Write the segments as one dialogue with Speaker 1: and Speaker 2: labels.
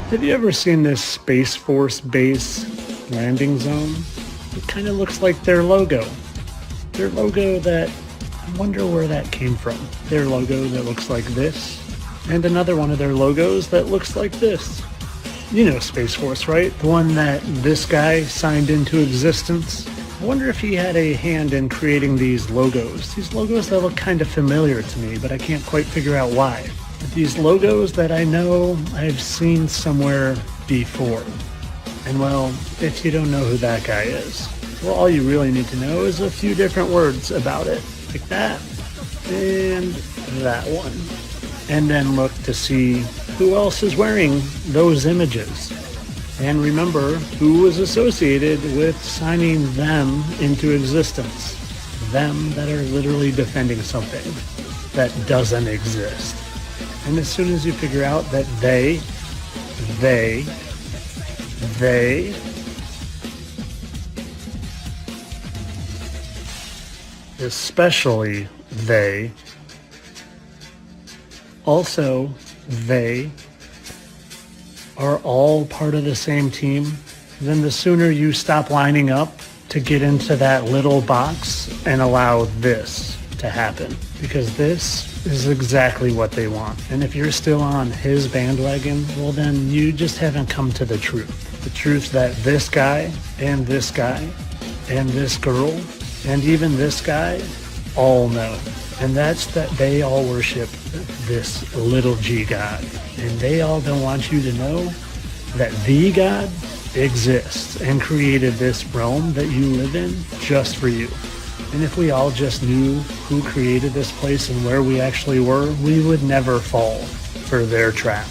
Speaker 1: Have you ever seen this Space Force base landing zone? It kind of looks like their logo. Their logo that, I wonder where that came from. Their logo that looks like this, and another one of their logos that looks like this. You know Space Force, right? The one that this guy signed into existence. I wonder if he had a hand in creating these logos. These logos that look kind of familiar to me, but I can't quite figure out why. But these logos that I know I've seen somewhere before. And well, if you don't know who that guy is, well, all you really need to know is a few different words about it. Like that, and that one. And then look to see who else is wearing those images. And remember who was associated with signing them into existence. Them that are literally defending something that doesn't exist. And as soon as you figure out that they, especially they, also they, are all part of the same team, then the sooner you stop lining up to get into that little box and allow this to happen. Because this is exactly what they want. And if you're still on his bandwagon, well then you just haven't come to the truth. The truth that this guy and this guy and this girl and even this guy all know. And that's that they all worship this little g God. And they all don't want you to know that the God exists and created this realm that you live in just for you. And if we all just knew who created this place and where we actually were, we would never fall for their trap.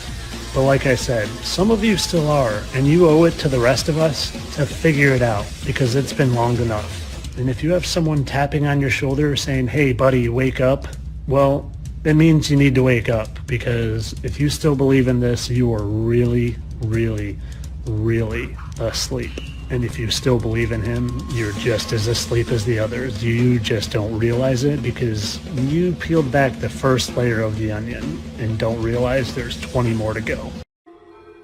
Speaker 1: But like I said, some of you still are, and you owe it to the rest of us to figure it out, because it's been long enough. And if you have someone tapping on your shoulder saying, hey buddy, wake up, well, it means you need to wake up, because if you still believe in this, you are really, really, really asleep. And if you still believe in him, you're just as asleep as the others. You just don't realize it because you peeled back the first layer of the onion and don't realize there's 20 more to go.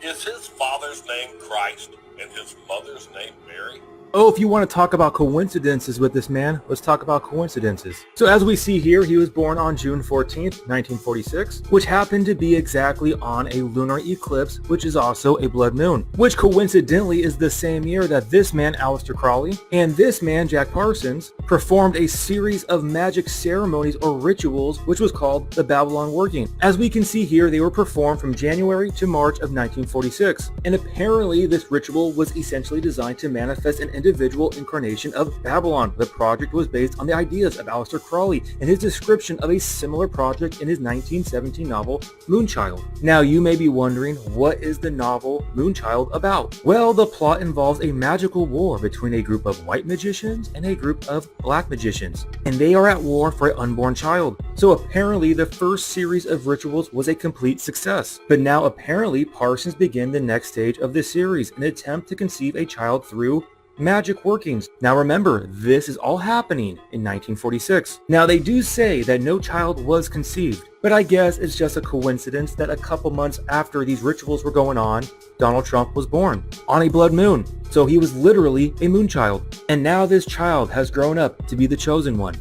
Speaker 2: Is his father's name Christ and his mother's name Mary?
Speaker 3: Oh, if you want to talk about coincidences with this man, let's talk about coincidences. So as we see here, he was born on June 14th, 1946, which happened to be exactly on a lunar eclipse, which is also a blood moon, which coincidentally is the same year that this man, Aleister Crowley, and this man, Jack Parsons, performed a series of magic ceremonies or rituals, which was called the Babylon Working. As we can see here, they were performed from January to March of 1946. And apparently this ritual was essentially designed to manifest an individual incarnation of Babylon. The project was based on the ideas of Aleister Crowley and his description of a similar project in his 1917 novel Moonchild. Now you may be wondering, what is the novel Moonchild about? Well, the plot involves a magical war between a group of white magicians and a group of black magicians, and they are at war for an unborn child. So apparently the first series of rituals was a complete success, but now apparently Parsons began the next stage of this series, an attempt to conceive a child through magic workings. Now remember, this is all happening in 1946. Now they do say that no child was conceived, but I guess it's just a coincidence that a couple months after these rituals were going on, Donald Trump was born on a blood moon. So he was literally a moon child. And now this child has grown up to be the chosen one.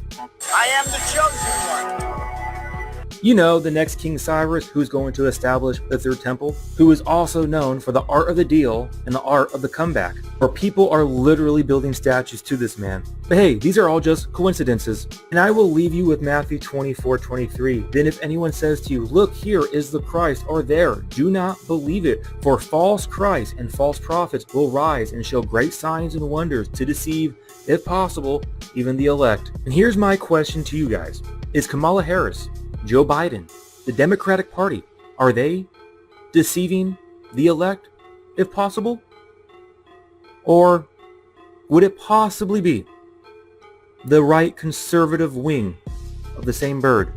Speaker 2: I am the chosen one.
Speaker 3: You know, the next King Cyrus, who's going to establish the Third Temple, who is also known for the art of the deal and the art of the comeback, where people are literally building statues to this man. But hey, these are all just coincidences. And I will leave you with Matthew 24:23. Then if anyone says to you, look, here is the Christ, or there, do not believe it. For false Christs and false prophets will rise and show great signs and wonders to deceive, if possible, even the elect. And here's my question to you guys. Is Kamala Harris, Joe Biden, the Democratic Party, are they deceiving the elect, if possible? Or would it possibly be the right conservative wing of the same bird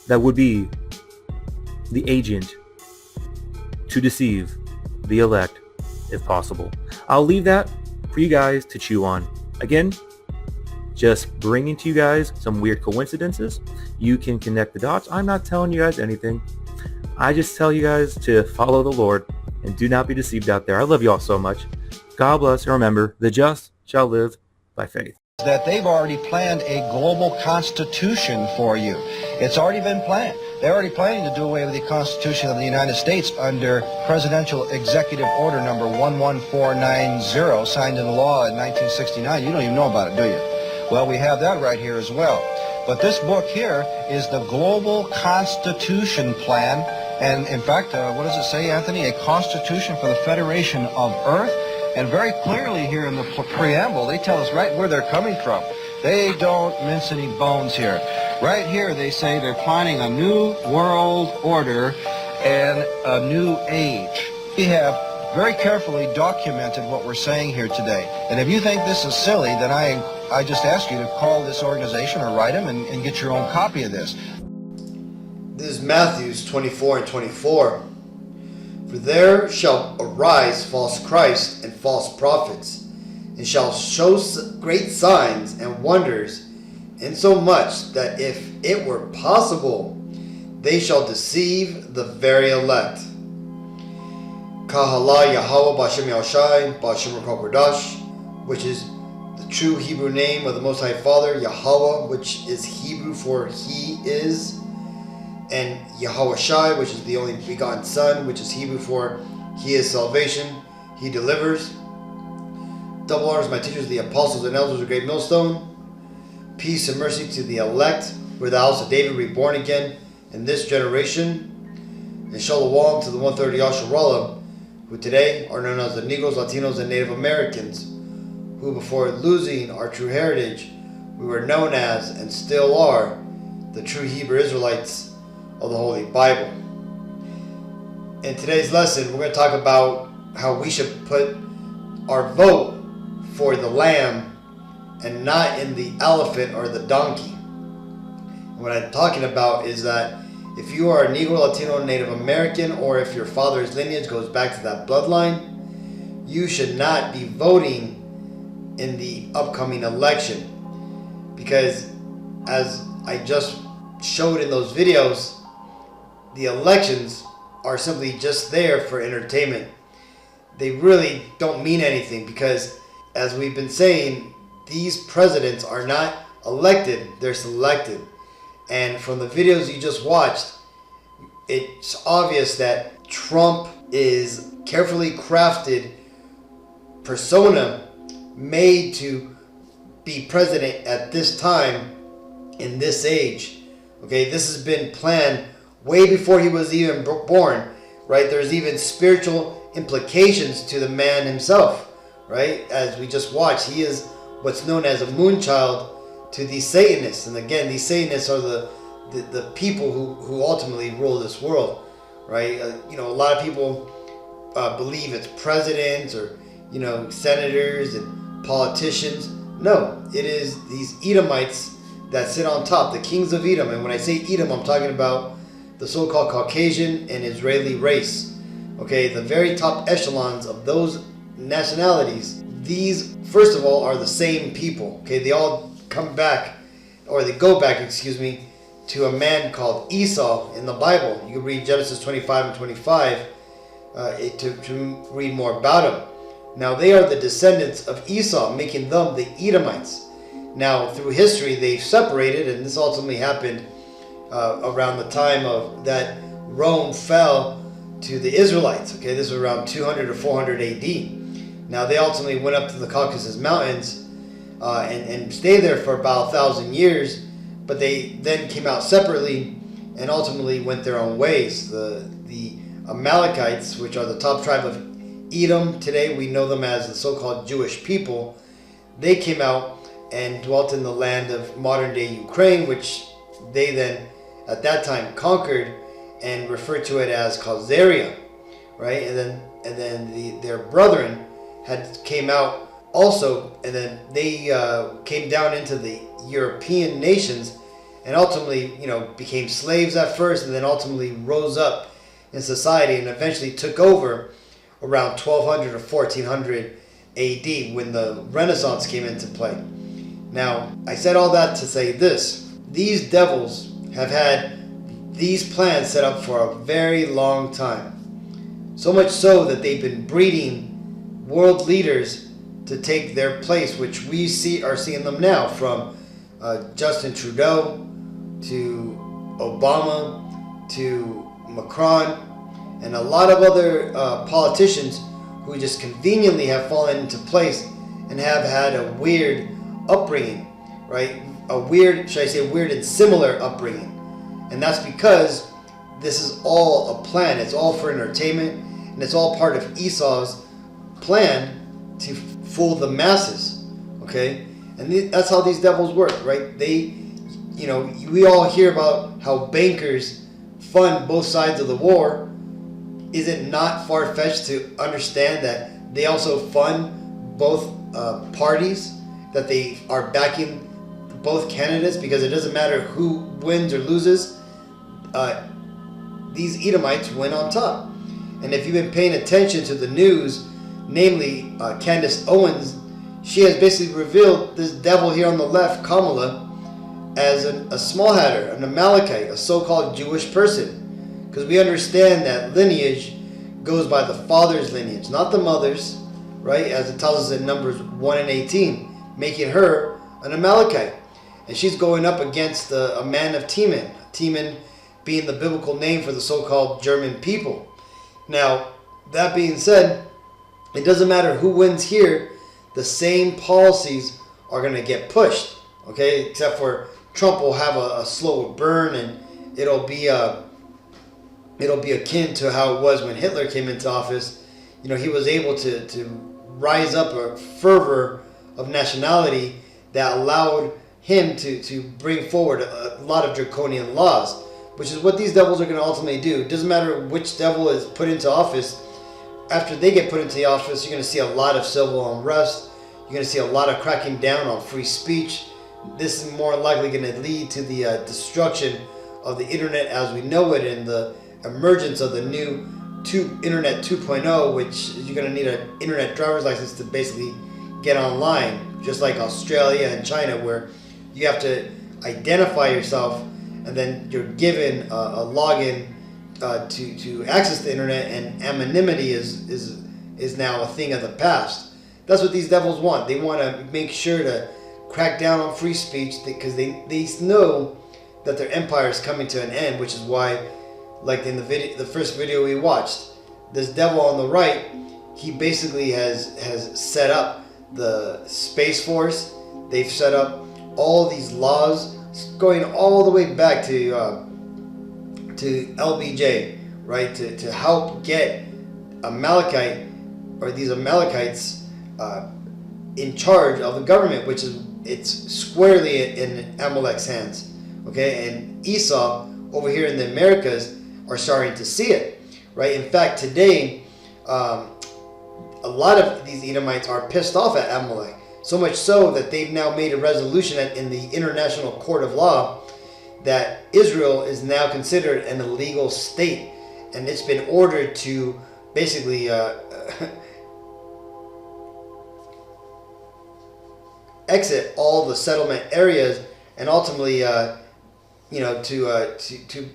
Speaker 3: that would be the agent to deceive the elect, if possible? I'll leave that for you guys to chew on. Again, just bringing to you guys some weird coincidences. You can connect the dots. I'm not telling you guys anything, I just tell you guys to follow the Lord and do not be deceived out there. I love you all so much. God bless, and remember, the just shall live by faith.
Speaker 4: That they've already planned a global constitution for you. It's already been planned. They're already planning to do away with the Constitution of the United States under Presidential Executive Order number 11490, signed into law in 1969. You don't even know about it, do you? Well, we have that right here as well. But this book here is the Global Constitution Plan. And in fact, what does it say, Anthony? A Constitution for the Federation of Earth. And very clearly here in the preamble, they tell us right where they're coming from. They don't mince any bones here. Right here, they say they're planning a new world order and a new age. We have very carefully documented what we're saying here today. And if you think this is silly, then I just ask you to call this organization or write them and get your own copy of this.
Speaker 5: This is Matthew 24 and 24. For there shall arise false Christs and false prophets, and shall show great signs and wonders, insomuch that if it were possible, they shall deceive the very elect. Kahala Yahweh Bashem Yahushai Bashem Kokodash, which is the true Hebrew name of the Most High Father, Yahweh, which is Hebrew for He is, and Yahweh Shai, which is the only begotten Son, which is Hebrew for He is salvation, He delivers. Double honors my teachers, the apostles and elders of Great Millstone. Peace and mercy to the elect, who are the house of David, reborn again in this generation. And shalom to the 130 Yasharallah, who today are known as the Negroes, Latinos, and Native Americans, who before losing our true heritage, we were known as, and still are, the true Hebrew Israelites of the Holy Bible. In today's lesson, we're going to talk about how we should put our vote for the lamb and not in the elephant or the donkey. And what I'm talking about is that if you are a Negro, Latino, Native American, or if your father's lineage goes back to that bloodline, you should not be voting in the upcoming election. Because as I just showed in those videos, the elections are simply just there for entertainment. They really don't mean anything because, as we've been saying, these presidents are not elected, they're selected. And from the videos you just watched, it's obvious that Trump is carefully crafted persona made to be president at this time in this age. Okay, this has been planned way before he was even born, right? There's even spiritual implications to the man himself, right? As we just watched, he is what's known as a moonchild to these Satanists. And again, these Satanists are the people who ultimately rule this world, right? A lot of people believe it's presidents or, senators and politicians. No, it is these Edomites that sit on top, the kings of Edom. And when I say Edom, I'm talking about the so-called Caucasian and Israeli race. Okay, the very top echelons of those nationalities, these, first of all, are the same people. Okay, they all come back, or they go back, to a man called Esau in the Bible. You can read Genesis 25 and 25 to read more about him. Now, they are the descendants of Esau, making them the Edomites. Now, through history, they've separated, and this ultimately happened around the time of that Rome fell to the Israelites. Okay, this was around 200 or 400 AD. Now, they ultimately went up to the Caucasus Mountains and stayed there for about 1,000 years, but they then came out separately and ultimately went their own ways. The Amalekites, which are the top tribe of Edom, today we know them as the so-called Jewish people, they came out and dwelt in the land of modern-day Ukraine, which they then, at that time, conquered and referred to it as Khazaria, right? And then their brethren came out also, and then they came down into the European nations and ultimately, became slaves at first, and then ultimately rose up in society and eventually took over around 1200 or 1400 AD when the Renaissance came into play. Now, I said all that to say this. These devils have had these plans set up for a very long time. So much so that they've been breeding world leaders to take their place, which we are seeing them now, from Justin Trudeau to Obama to Macron and a lot of other politicians who just conveniently have fallen into place and have had a weird upbringing, right? A weird, should I say weird and similar upbringing. And that's because this is all a plan. It's all for entertainment, and it's all part of Esau's plan to fool the masses, okay? And that's how these devils work, right? They, we all hear about how bankers fund both sides of the war. Is it not far-fetched to understand that they also fund both parties, that they are backing both candidates, because it doesn't matter who wins or loses, these Edomites win on top. And if you've been paying attention to the news, namely Candace Owens, she has basically revealed this devil here on the left, Kamala, as a small hatter, an Amalekite, a so-called Jewish person. Because we understand that lineage goes by the father's lineage, not the mother's, right? As it tells us in Numbers 1 and 18, making her an Amalekite. And she's going up against a man of Teman, Teman being the biblical name for the so-called German people. Now, that being said, it doesn't matter who wins here, the same policies are going to get pushed, okay? Except for Trump will have a slower burn, and it'll be akin to how it was when Hitler came into office. He was able to rise up a fervor of nationality that allowed him to bring forward a lot of draconian laws, which is what these devils are going to ultimately do. It doesn't matter which devil is put into office. After they get put into the office, you're going to see a lot of civil unrest. You're going to see a lot of cracking down on free speech. This is more likely going to lead to the destruction of the internet as we know it, and the emergence of the new Internet 2.0, which you're going to need an internet driver's license to basically get online, just like Australia and China, where you have to identify yourself and then you're given a login to access the internet, and anonymity is now a thing of the past. That's what these devils want. They want to make sure to crack down on free speech, because they know that their empire is coming to an end, which is why, like in the first video we watched, this devil on the right, he basically has set up the Space Force. They've set up all these laws going all the way back to LBJ, right? To help get these Amalekites in charge of the government, which is it's squarely in Amalek's hands. Okay, and Esau over here in the Americas are starting to see it, right? In fact, today, a lot of these Edomites are pissed off at Amalek, so much so that they've now made a resolution in the International Court of Law that Israel is now considered an illegal state, and it's been ordered to basically exit all the settlement areas, and ultimately, to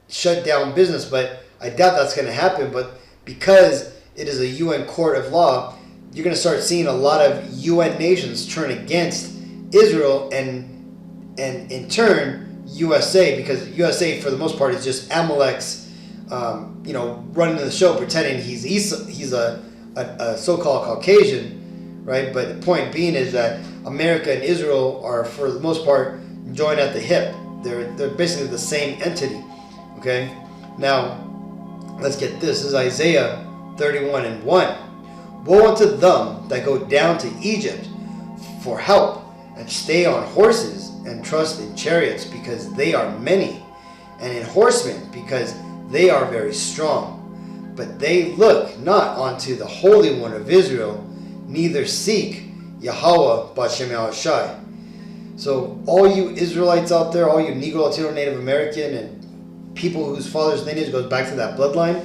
Speaker 5: shut down business. But I doubt that's going to happen. But because it is a UN court of law, you're going to start seeing a lot of UN nations turn against Israel, and in turn USA, because USA for the most part is just Amalek's, running the show, pretending he's a so-called Caucasian, right? But the point being is that America and Israel are for the most part joined at the hip. They're basically the same entity. Okay, now let's get this. This is Isaiah 31:1. Woe unto them that go down to Egypt for help, and stay on horses, and trust in chariots, because they are many, and in horsemen, because they are very strong. But they look not unto the Holy One of Israel, neither seek Yahweh B'Shem Yahushai. So all you Israelites out there, all you Negro, Latino, Native American, and people whose father's lineage goes back to that bloodline,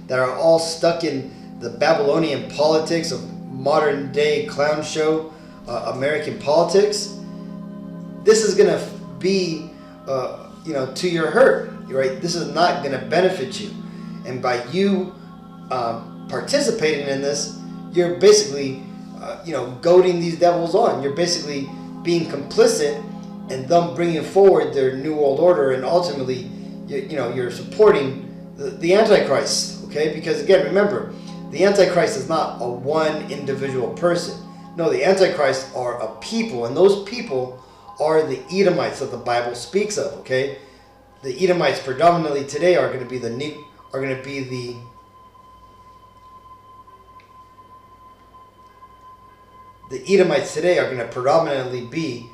Speaker 5: that are all stuck in the Babylonian politics of modern day clown show American politics, this is going to be to your hurt, right? This is not going to benefit you. And by you participating in this, you're basically, goading these devils on. You're basically being complicit and them bringing forward their New World Order, and ultimately, you're supporting the Antichrist, okay? Because again, remember, the Antichrist is not a one individual person. No, the Antichrist are a people, and those people are the Edomites that the Bible speaks of, okay? The Edomites predominantly today are going to be the Edomites today are going to predominantly be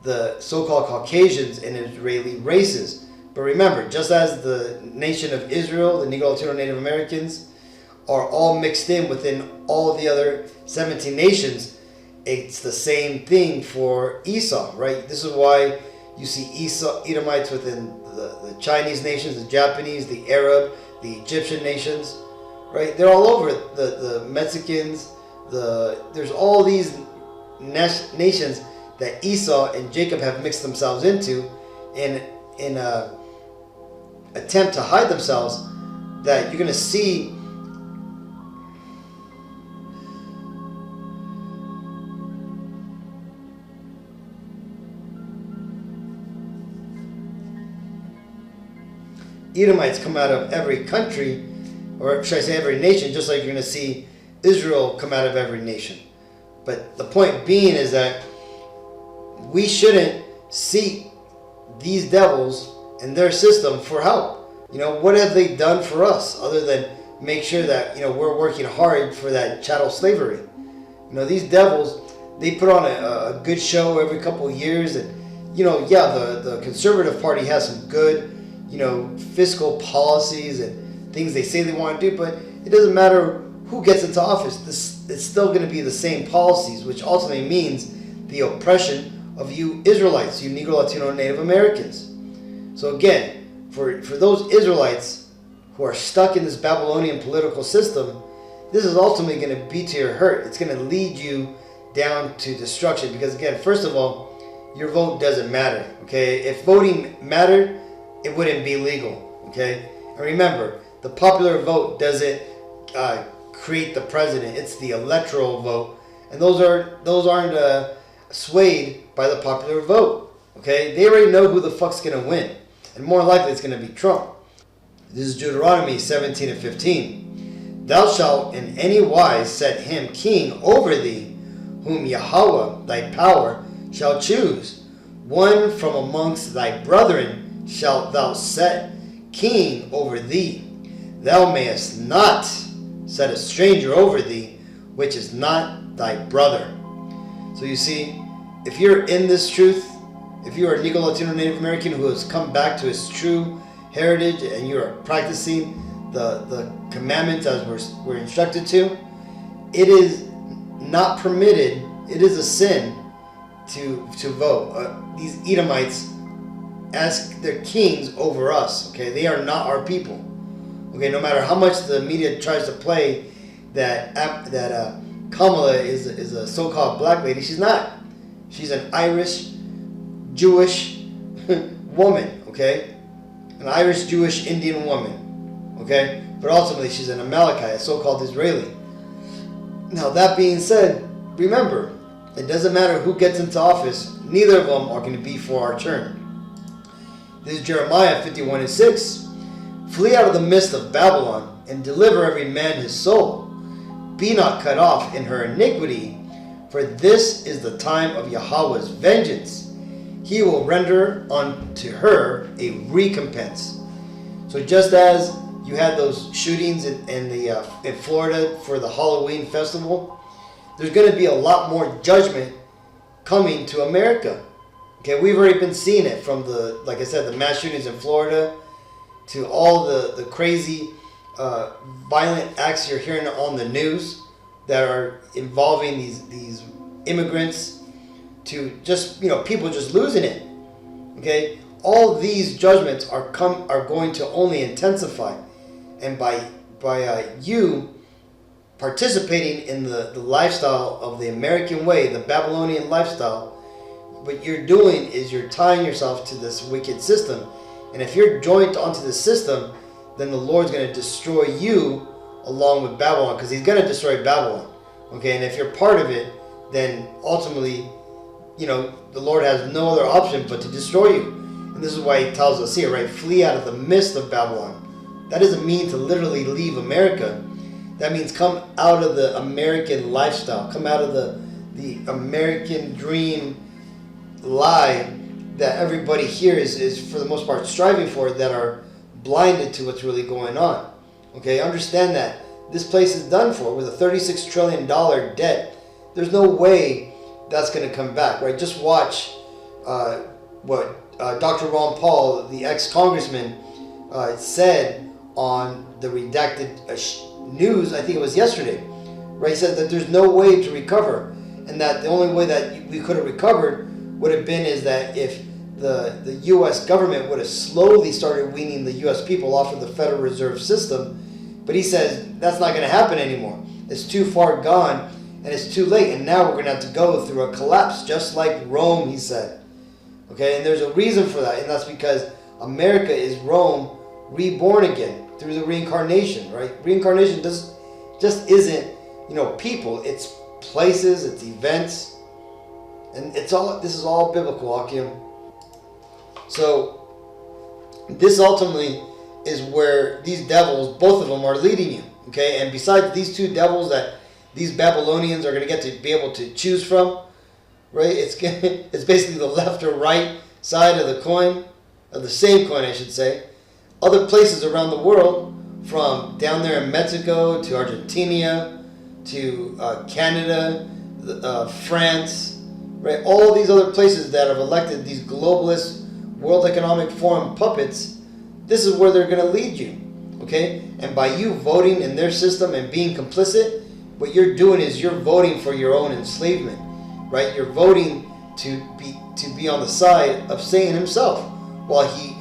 Speaker 5: the so-called Caucasians and Israeli races. But remember, just as the nation of Israel, the Negro Latino Native Americans, are all mixed in within all of the other 17 nations, it's the same thing for Esau, right? This is why you see Edomites within the Chinese nations, the Japanese, the Arab, the Egyptian nations, right? They're all over. The Mexicans, there's all these nations that Esau and Jacob have mixed themselves into in a attempt to hide themselves, that you're going to see Edomites come out of every country, or should I say every nation, just like you're going to see Israel come out of every nation. But the point being is that we shouldn't seek these devils and their system for help. What have they done for us other than make sure that, we're working hard for that chattel slavery? These devils, they put on a good show every couple of years, and, the Conservative Party has some good, fiscal policies and things they say they want to do, but it doesn't matter who gets into office. It's still going to be the same policies, which ultimately means the oppression of you Israelites, you Negro, Latino, Native Americans. So again, for those Israelites who are stuck in this Babylonian political system, this is ultimately going to be to your hurt. It's going to lead you down to destruction, because again, first of all, your vote doesn't matter, okay? If voting mattered, it wouldn't be legal, okay? And remember, the popular vote doesn't create the president. It's the electoral vote, and those aren't swayed by the popular vote, okay? They already know who the fuck's gonna win, and more likely it's gonna be Trump. This is Deuteronomy 17 and 15. Thou shalt in any wise set him king over thee, whom Yahweh thy power shall choose. One from amongst thy brethren shalt thou set king over thee. Thou mayest not set a stranger over thee, which is not thy brother. So you see, if you're in this truth, if you are a Negro, Latino, Native American who has come back to his true heritage, and you are practicing the commandments as we're instructed to, it is not permitted, it is a sin to vote these Edomites as their kings over us, okay? They are not our people, okay? No matter how much the media tries to play that Kamala is a so-called black lady, she's not. She's an Irish Jewish woman, okay? An Irish Jewish Indian woman, okay? But ultimately she's an Amalekite, a so-called Israeli. Now that being said, remember, it doesn't matter who gets into office, neither of them are going to be for our turn. This is Jeremiah 51 and 6. Flee out of the midst of Babylon, and deliver every man his soul. Be not cut off in her iniquity, for this is the time of Yahweh's vengeance. He will render unto her a recompense. So just as you had those shootings in Florida for the Halloween festival, there's going to be a lot more judgment coming to America. Okay, we've already been seeing it from like I said, the mass shootings in Florida to all the crazy violent acts you're hearing on the news that are involving these immigrants, to just people just losing it. Okay, all these judgments are going to only intensify, and by you participating in the lifestyle of the American way, the Babylonian lifestyle, what you're doing is you're tying yourself to this wicked system, And if you're joined onto the system, then the Lord's going to destroy you along with Babylon, because he's going to destroy Babylon. Okay, and if you're part of it, then ultimately, the Lord has no other option but to destroy you. And this is why he tells us here, right? Flee out of the midst of Babylon. That doesn't mean to literally leave America. That means come out of the American lifestyle. Come out of the American dream lie that everybody here is for the most part striving for, that are blinded to what's really going on. Okay, understand that this place is done for with a $36 trillion debt. There's no way that's going to come back, right? Just watch what Dr. Ron Paul, the ex-congressman, said on the redacted news, I think it was yesterday, right? He said that there's no way to recover, and that the only way that we could have recovered would have been is that if the U.S. government would have slowly started weaning the U.S. people off of the Federal Reserve System. But he says that's not going to happen anymore. It's too far gone, and it's too late, and now we're going to have to go through a collapse, just like Rome, he said. Okay, and there's a reason for that, and that's because America is Rome reborn again through the reincarnation, right? Reincarnation just isn't, people. It's places, it's events, and this is all biblical, Akim. So this ultimately is where these devils, both of them, are leading you. Okay, and besides these two devils that these Babylonians are going to get to be able to choose from, right? It's basically the left or right side of the coin, of the same coin, I should say. Other places around the world, from down there in Mexico to Argentina to Canada, France, right? All these other places that have elected these globalist World Economic Forum puppets, this is where they're going to lead you, okay? And by you voting in their system and being complicit, what you're doing is you're voting for your own enslavement, right? You're voting to be on the side of Satan himself, while he,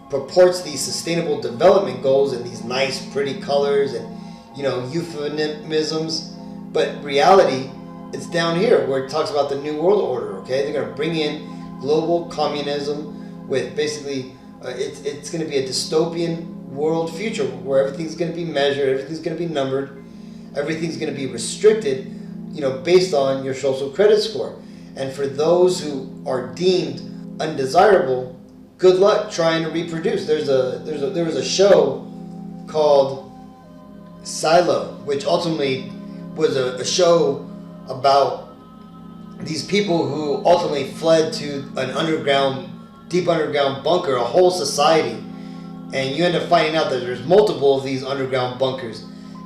Speaker 5: purports these sustainable development goals and these nice, pretty colors and, euphemisms. But reality, it's down here where it talks about the New World Order, okay? They're going to bring in global communism with basically, it's going to be a dystopian world future where everything's going to be measured, everything's going to be numbered, everything's going to be restricted, based on your social credit score. And for those who are deemed undesirable, good luck trying to reproduce. There was a show called Silo, which ultimately was a show about these people who ultimately fled to an deep underground bunker, a whole society. And you end up finding out that there's multiple of these underground bunkers.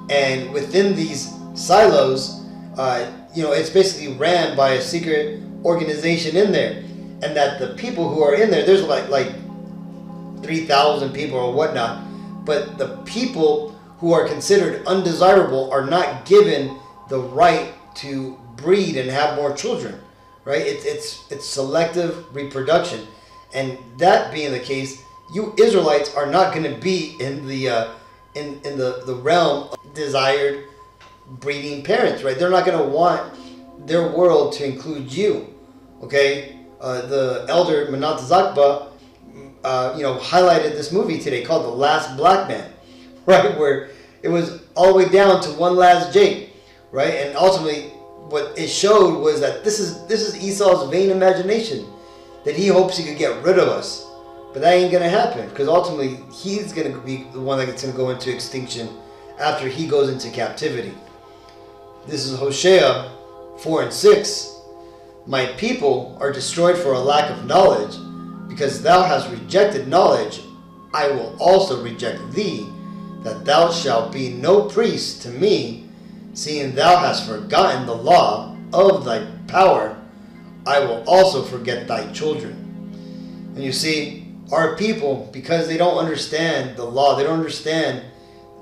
Speaker 5: And within these silos, it's basically ran by a secret organization in there. And that the people who are in there, there's like 3,000 people or whatnot. But the people who are considered undesirable are not given the right to breed and have more children, right? It's selective reproduction. And that being the case, you Israelites are not going to be in the realm of desired breeding parents, right? They're not going to want their world to include you, okay? The elder Manat Zakba, highlighted this movie today called The Last Black Man, right? Where it was all the way down to one last Jake, right? And ultimately, what it showed was that this is Esau's vain imagination, that he hopes he could get rid of us. But that ain't going to happen, because ultimately he's going to be the one that's going to go into extinction after he goes into captivity. This is Hosea 4:6. My people are destroyed for a lack of knowledge. Because thou hast rejected knowledge, I will also reject thee, that thou shalt be no priest to me, seeing thou hast forgotten the law of thy power. I will also forget thy children. And you see, our people, because they don't understand the law, they don't understand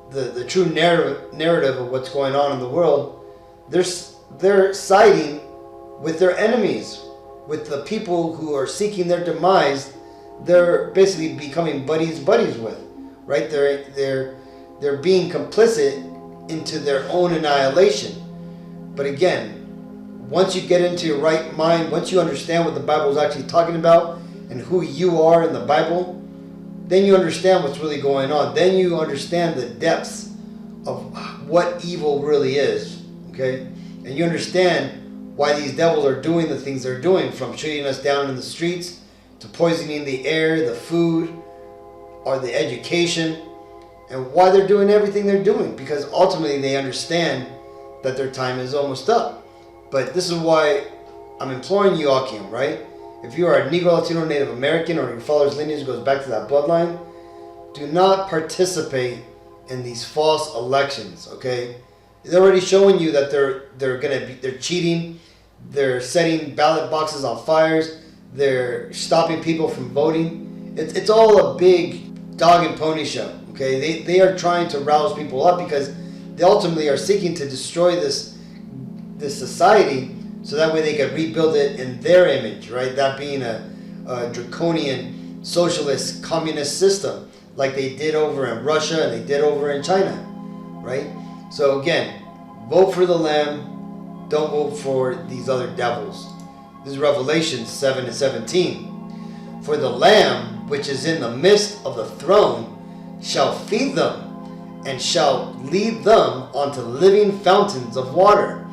Speaker 5: the true narrative of what's going on in the world, they're siding with their enemies, with the people who are seeking their demise. They're basically becoming buddies with, right? They're being complicit into their own annihilation. But again, once you get into your right mind, once you understand what the Bible is actually talking about and who you are in the Bible, then you understand what's really going on. Then you understand the depths of what evil really is, okay? And you understand why these devils are doing the things they're doing, from shooting us down in the streets to poisoning the air, the food, or the education, and why they're doing everything they're doing, because ultimately they understand that their time is almost up. But this is why I'm imploring you, Akim, right? If you are a Negro, Latino, Native American, or your father's lineage goes back to that bloodline, do not participate in these false elections, okay? They're already showing you that they're cheating, they're setting ballot boxes on fires, they're stopping people from voting. It's all a big dog and pony show, okay? They are trying to rouse people up because they ultimately are seeking to destroy this society so that way they can rebuild it in their image, right? That being a draconian socialist communist system like they did over in Russia and they did over in China, right? So again, vote for the Lamb. Don't vote for these other devils. This is Revelation 7:17. For the Lamb, which is in the midst of the throne, shall feed them and shall lead them unto living fountains of water,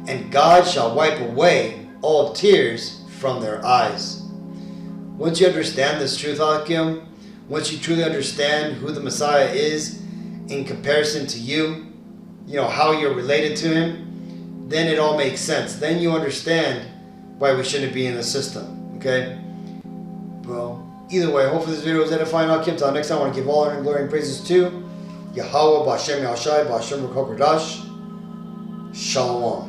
Speaker 5: and God shall wipe away all tears from their eyes. Once you understand this truth, Akim, once you truly understand who the Messiah is in comparison to you, how you're related to him, then it all makes sense. Then you understand why we shouldn't be in the system, okay? Well, either way, hopefully this video was edifying. Akim, till next time, I want to give all honor and glory and praises to Yahweh, B'Hashem Yahushai, B'Hashem Ruach HaKodesh. Shalom.